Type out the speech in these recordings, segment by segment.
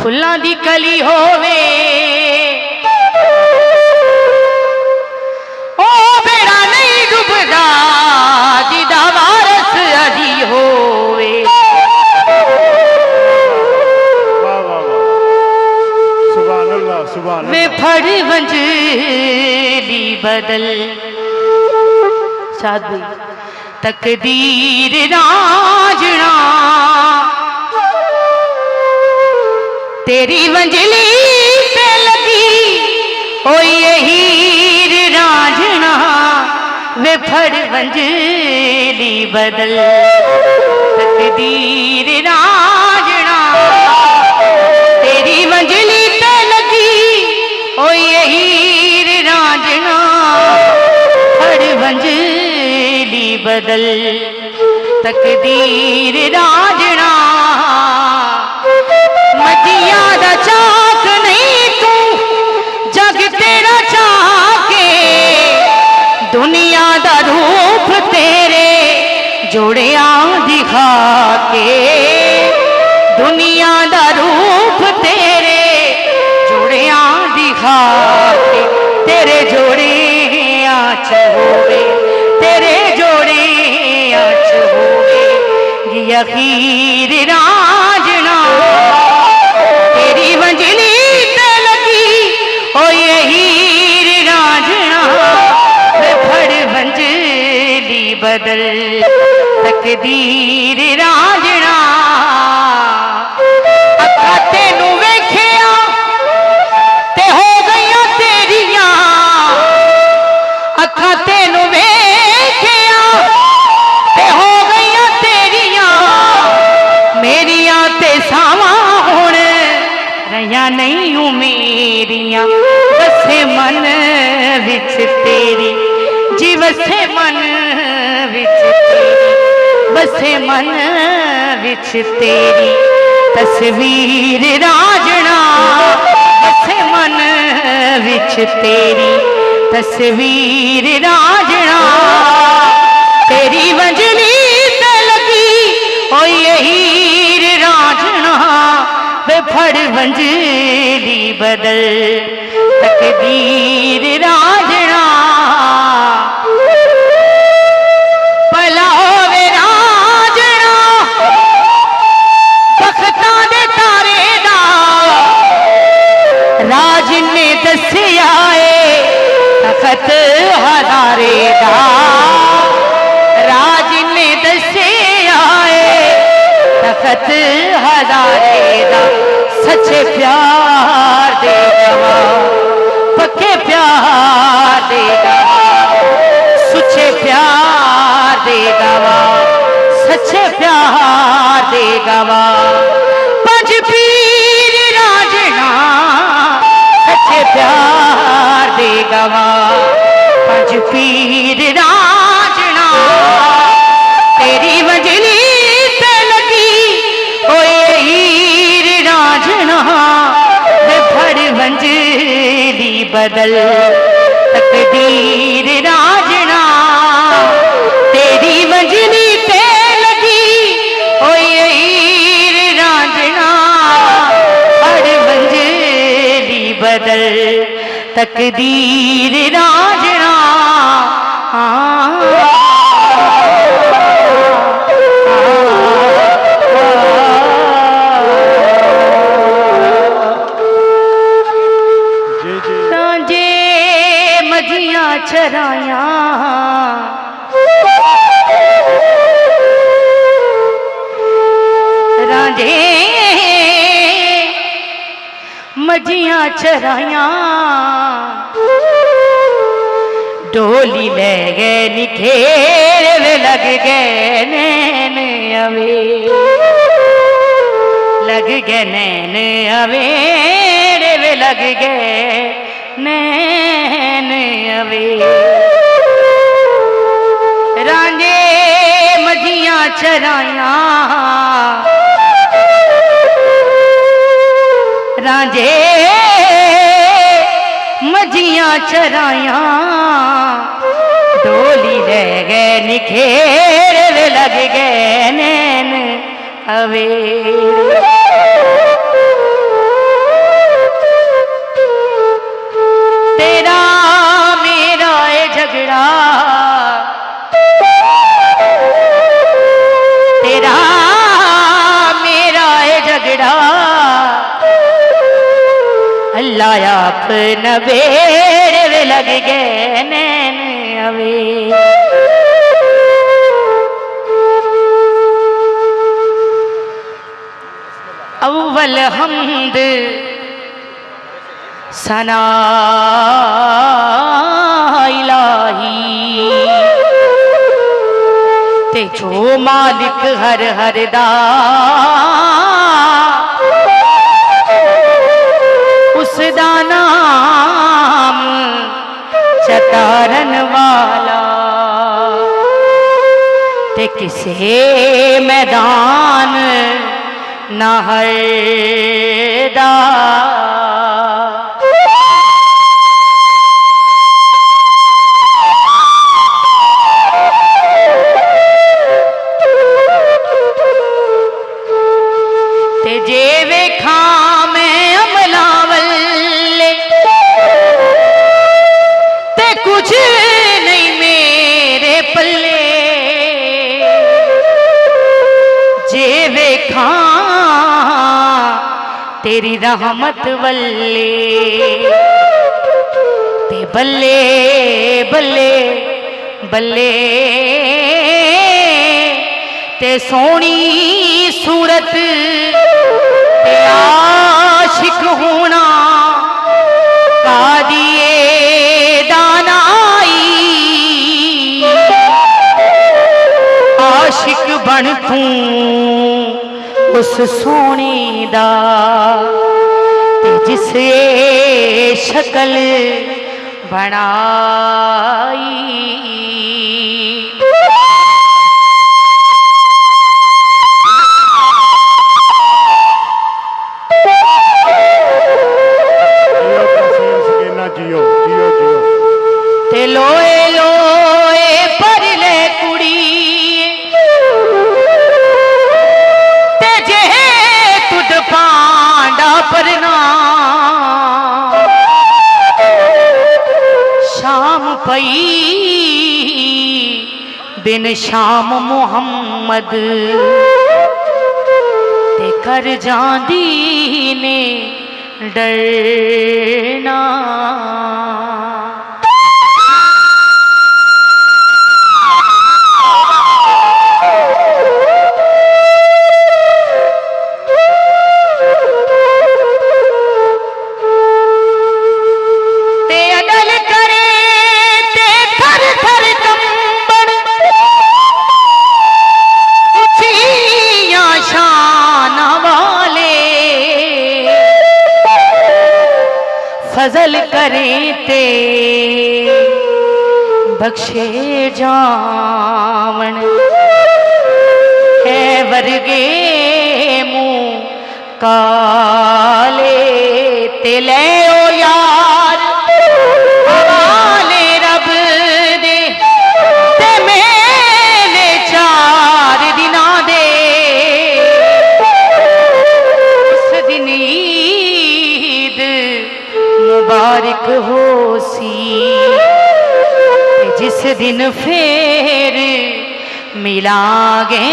फुल्लां दी कली होवे ओ बेड़ा नहीं डुबदा जिदा वारस अजी होवे। वे फड़ वंजली बदल साधु तकदीर राजना तेरी वंजली पे लगी ओ ये हीर राजना। वे फड़ वंजली बदल तकदीर राजना तेरी वंजली पे लगी ओ ये हीर राजना। फड़ वंजली बदल तकदीर राजना। मजिया दा चाक नहीं तू जग तेरा चाके दुनिया दा रूप तेरे जोड़िया दिखा के दुनिया दा रूप तेरे जोड़िया दिखा के तेरे जोड़े आँच होवे तेरे जोड़े आँच होवे यकीर राजना। तेरी वंजली ते लगी ओ ये हीर राजना। वे फड़ वंजली बदल तकदीर राजना। अखा तेनू वेखिया ते हो गईयां तेरियां अखा तेनू वेखिया ते हो गईयां तेरियां मेरियां ते सावां हुण रहियां नहीं हूं मेरियां। वसे मन विच तेरी जी वसे मन विच तेरी वसे मन विच तेरी तस्वीर राजना। वसे मन विच तेरी तस्वीर राजना। तेरी वंजली ते लगी ओ ये हीर राजना। वे फड़ वंजली बदल तकदीर राजना। भला होवे राजना बख्तां दे तारे दा राज ने दस्सिया ए तखत हजारे दा राज ने दस्सिया ए तखत हजारे दा। सच्चे प्यार दे गवाह पक्के प्यार दे गवाह सुच्चे प्यार दे गवाह सच्चे प्यार दे गवाह। पंज पीर राजना सच्चे प्यार दे गवाह पंज पीर राजना। तेरी वंजली ते लगी ओ ये हीर राजना। वे फड़ वंजली बदल तकदीर राजना। तेरी वंजली ते लगी ओ ये हीर राजना। फड़ वंजली बदल तकदीर राजना। रांझे मजियां चराया रांझे मजियां चराया डोली ले गए निखेर वे लग गए नैन अवे लग गए नैन अवेर वे लग गए नैन अवे। रांझे मजियां चराया रांझे मजियां चराया डोली ले गए निखेर वे लग गए नैन अवेर। लाया अपना बेड़े वे लग गए नैन अवे। अव्वल हमद सना इलाही ते जो मालिक हर हर दा उसदा नाम चतारन वाला ते किसे मैदान ना हरदा। ते जे वेखा मैं अमलावल ते कुछ नहीं मेरे पल्ले, जे वेखा तेरी रहमत वल्ले ते बल्ले बल्ले बल्ले ते सोनी सूरत ते आशिक होना कादिए दानाई। आशिक बन तू उस सोने दा ते जिसे शक्ल बनाई। जियो जियो जियो ते लोए लोए पर ले कुड़ी ते जे तुद पांडा परना। शाम पई बिन शाम मुहम्मद ते कर जांदी ने डरना। ते अदल करे ते थर थर कंबन उचिया शान वाले फजल करें ते बख्शे जावन है वर्गे मुँह काले ते ले ओ यार हवाले रब दे ते मेले चार दिना दे। उस दिन ईद मुबारक हो सी जिस दिन फिर मिलांगे।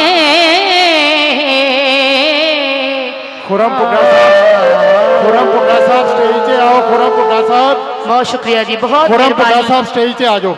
खुरम पुट्टा साहब स्टेज पे आओ। खुरम पुट्टा साहब बहुत शुक्रिया जी, बहुत खुरम पुट्टा मेहरबानी। साहब स्टेज पे आ जाओ।